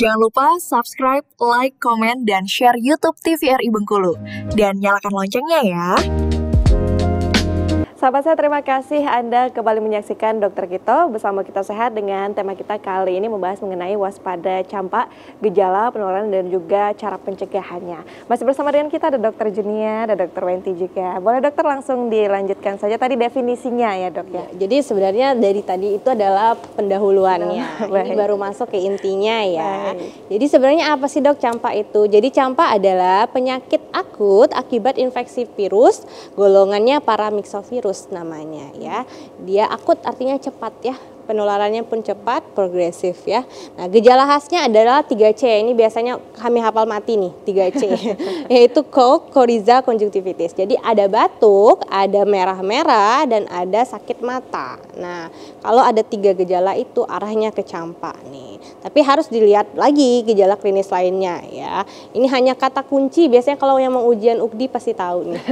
Jangan lupa subscribe, like, komen, dan share YouTube TVRI Bengkulu. Dan nyalakan loncengnya ya. Sahabat saya, terima kasih Anda kembali menyaksikan Dokter Kito bersama Kita Sehat dengan tema kita kali ini membahas mengenai waspada campak, gejala, penularan, dan juga cara pencegahannya. Masih bersama dengan kita ada Dokter Junia, ada Dokter Wenti juga. Boleh dokter langsung dilanjutkan saja tadi definisinya ya dok ya. Jadi sebenarnya dari tadi itu adalah pendahuluannya. Ini baru masuk ke intinya ya. Jadi sebenarnya apa sih dok campak itu? Jadi campak adalah penyakit akut akibat infeksi virus, golongannya paramyxovirus namanya ya. Dia akut artinya cepat ya. Penularannya pun cepat, progresif ya. Nah, gejala khasnya adalah 3C. Ini biasanya kami hafal mati nih, 3C. Yaitu cold, coryza, conjunctivitis. Jadi ada batuk, ada merah-merah, dan ada sakit mata. Nah, kalau ada 3 gejala itu arahnya ke campak nih. Tapi harus dilihat lagi gejala klinis lainnya ya. Ini hanya kata kunci, biasanya kalau yang mau ujian UKDI pasti tahu nih.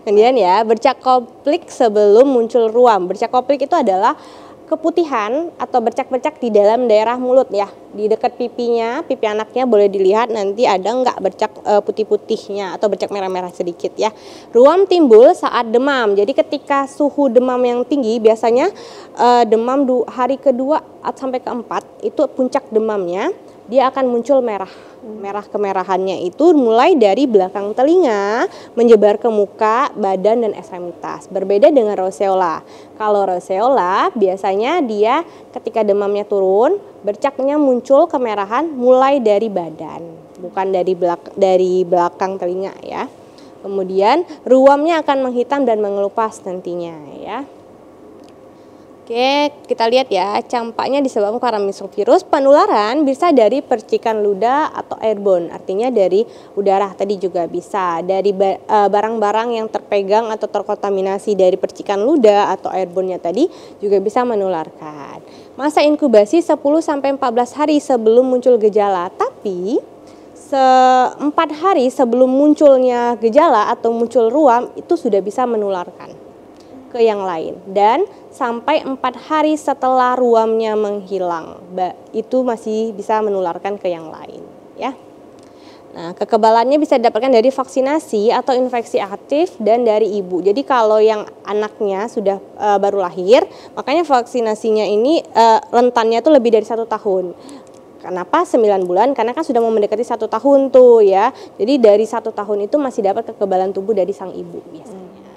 Kemudian ya, bercak koplik sebelum muncul ruam. Bercak koplik itu adalah keputihan atau bercak-bercak di dalam daerah mulut ya, di dekat pipinya, pipi anaknya boleh dilihat nanti ada nggak bercak putih-putihnya atau bercak merah-merah sedikit ya. Ruam timbul saat demam, jadi ketika suhu demam yang tinggi biasanya demam hari kedua sampai keempat itu puncak demamnya, dia akan muncul merah. Merah kemerahannya itu mulai dari belakang telinga, menyebar ke muka, badan, dan ekstremitas. Berbeda dengan roseola. Kalau roseola biasanya dia ketika demamnya turun, bercaknya muncul kemerahan mulai dari badan, bukan dari belakang telinga ya. Kemudian ruamnya akan menghitam dan mengelupas nantinya ya. Oke, kita lihat ya, campaknya disebabkan paramyxovirus. Penularan bisa dari percikan ludah atau airborne, artinya dari udara tadi juga bisa. Dari barang-barang yang terpegang atau terkontaminasi dari percikan ludah atau airborne-nya tadi juga bisa menularkan. Masa inkubasi 10-14 hari sebelum muncul gejala, tapi 4 hari sebelum munculnya gejala atau muncul ruam itu sudah bisa menularkan ke yang lain, dan sampai 4 hari setelah ruamnya menghilang itu masih bisa menularkan ke yang lain ya. Nah, kekebalannya bisa didapatkan dari vaksinasi atau infeksi aktif dan dari ibu. Jadi kalau yang anaknya sudah baru lahir, makanya vaksinasinya ini rentannya tuh lebih dari 1 tahun. Kenapa 9 bulan? Karena kan sudah mau mendekati 1 tahun tuh ya. Jadi dari 1 tahun itu masih dapat kekebalan tubuh dari sang ibu biasanya.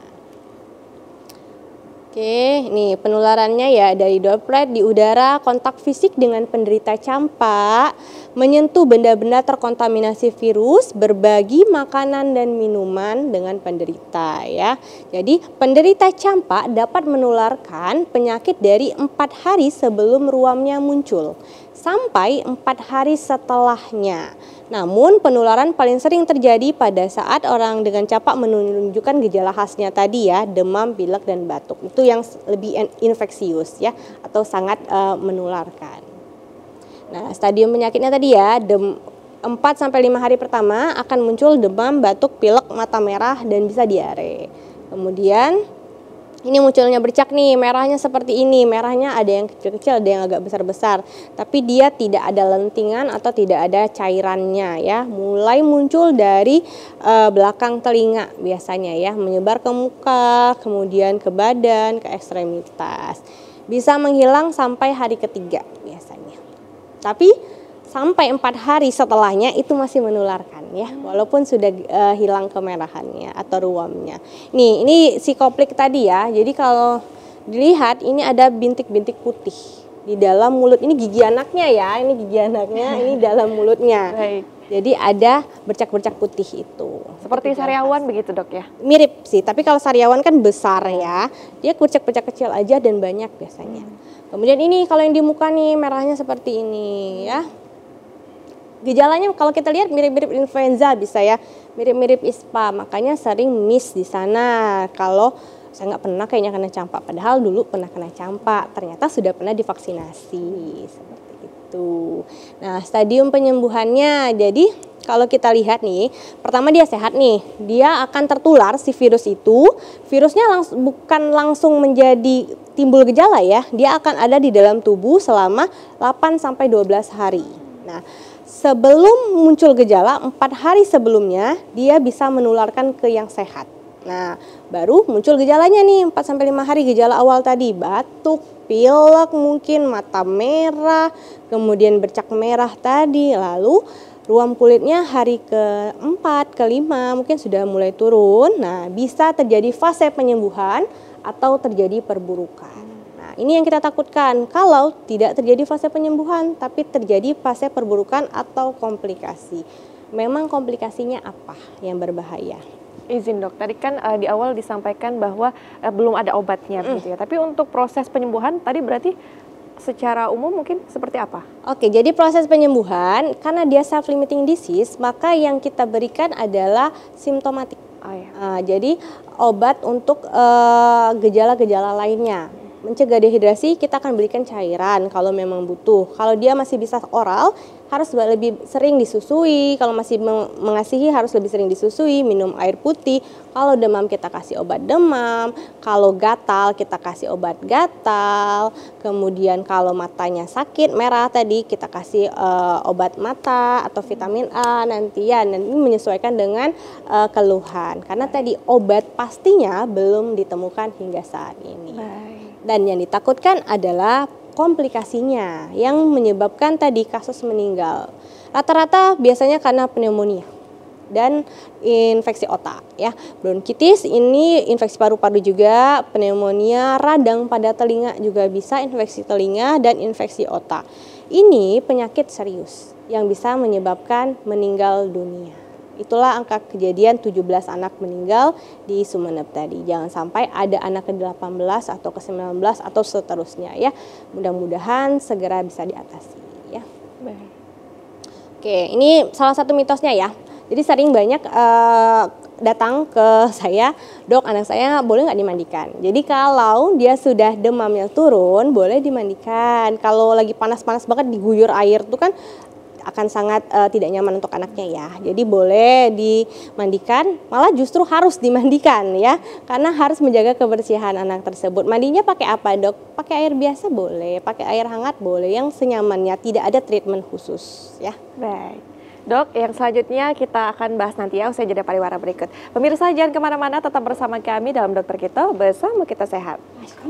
Oke, nih penularannya ya dari droplet di udara, kontak fisik dengan penderita campak, menyentuh benda-benda terkontaminasi virus, berbagi makanan dan minuman dengan penderita ya. Jadi penderita campak dapat menularkan penyakit dari 4 hari sebelum ruamnya muncul sampai 4 hari setelahnya. Namun penularan paling sering terjadi pada saat orang dengan campak menunjukkan gejala khasnya tadi ya, demam, pilek, dan batuk. Itu yang lebih infeksius ya, atau sangat menularkan. Nah, stadium penyakitnya tadi ya, 4-5 hari pertama akan muncul demam, batuk, pilek, mata merah, dan bisa diare. Kemudian ini munculnya bercak nih, merahnya seperti ini. Merahnya ada yang kecil-kecil, ada yang agak besar-besar. Tapi dia tidak ada lentingan atau tidak ada cairannya ya. Mulai muncul dari belakang telinga biasanya ya. Menyebar ke muka, kemudian ke badan, ke ekstremitas. Bisa menghilang sampai hari ketiga biasanya. Tapi sampai 4 hari setelahnya itu masih menularkan ya, walaupun sudah hilang kemerahannya atau ruamnya. Nih, ini si koplik tadi ya. Jadi kalau dilihat ini ada bintik-bintik putih di dalam mulut. Ini gigi anaknya ya, ini gigi anaknya, ini dalam mulutnya. Baik. Jadi ada bercak-bercak putih itu. Seperti sariawan begitu dok ya? Mirip sih, tapi kalau sariawan kan besar ya. Dia bercak-bercak kecil aja dan banyak biasanya. Kemudian ini kalau yang di muka nih merahnya seperti ini ya. Gejalanya kalau kita lihat mirip-mirip influenza bisa ya, mirip-mirip ISPA, makanya sering miss di sana. Kalau saya nggak pernah kayaknya kena campak, padahal dulu pernah kena campak, ternyata sudah pernah divaksinasi seperti itu. Nah, stadium penyembuhannya, jadi kalau kita lihat nih, pertama dia sehat nih, dia akan tertular si virus itu, virusnya bukan langsung menjadi timbul gejala ya, dia akan ada di dalam tubuh selama 8-12 hari. Nah, sebelum muncul gejala, 4 hari sebelumnya dia bisa menularkan ke yang sehat. Nah, baru muncul gejalanya nih, 4-5 hari gejala awal tadi, batuk, pilek mungkin, mata merah, kemudian bercak merah tadi, lalu ruam kulitnya hari ke-4, ke-5 mungkin sudah mulai turun. Nah, bisa terjadi fase penyembuhan atau terjadi perburukan. Nah, ini yang kita takutkan kalau tidak terjadi fase penyembuhan tapi terjadi fase perburukan atau komplikasi. Memang komplikasinya apa yang berbahaya? Izin dok, tadi kan di awal disampaikan bahwa belum ada obatnya gitu ya. Tapi untuk proses penyembuhan tadi berarti secara umum mungkin seperti apa? Oke, jadi proses penyembuhan karena dia self-limiting disease, maka yang kita berikan adalah simptomatik. Oh, ya. Jadi obat untuk gejala-gejala lainnya. Mencegah dehidrasi kita akan berikan cairan kalau memang butuh. Kalau dia masih bisa oral harus lebih sering disusui. Kalau masih mengasihi harus lebih sering disusui, minum air putih. Kalau demam kita kasih obat demam. Kalau gatal kita kasih obat gatal. Kemudian kalau matanya sakit merah tadi kita kasih obat mata atau vitamin A nantian. Dan ini menyesuaikan dengan keluhan. Karena tadi obat pastinya belum ditemukan hingga saat ini. Dan yang ditakutkan adalah komplikasinya yang menyebabkan tadi kasus meninggal. Rata-rata biasanya karena pneumonia dan infeksi otak ya. Bronkitis ini infeksi paru-paru juga, pneumonia, radang pada telinga juga bisa, infeksi telinga dan infeksi otak. Ini penyakit serius yang bisa menyebabkan meninggal dunia. Itulah angka kejadian 17 anak meninggal di Sumeneb tadi. Jangan sampai ada anak ke-18 atau ke-19 atau seterusnya ya. Mudah-mudahan segera bisa diatasi ya. Baik. Oke, ini salah satu mitosnya ya. Jadi sering banyak datang ke saya, dok anak saya boleh nggak dimandikan? Jadi kalau dia sudah demamnya turun, boleh dimandikan. Kalau lagi panas-panas banget diguyur air tuh kan akan sangat tidak nyaman untuk anaknya ya. Jadi boleh dimandikan, malah justru harus dimandikan ya. Karena harus menjaga kebersihan anak tersebut. Mandinya pakai apa dok? Pakai air biasa boleh, pakai air hangat boleh, yang senyamannya, tidak ada treatment khusus ya. Baik. Dok, yang selanjutnya kita akan bahas nanti ya usai jeda pariwara berikut. Pemirsa jangan kemana-mana, tetap bersama kami dalam Dokter Kito, bersama kita sehat.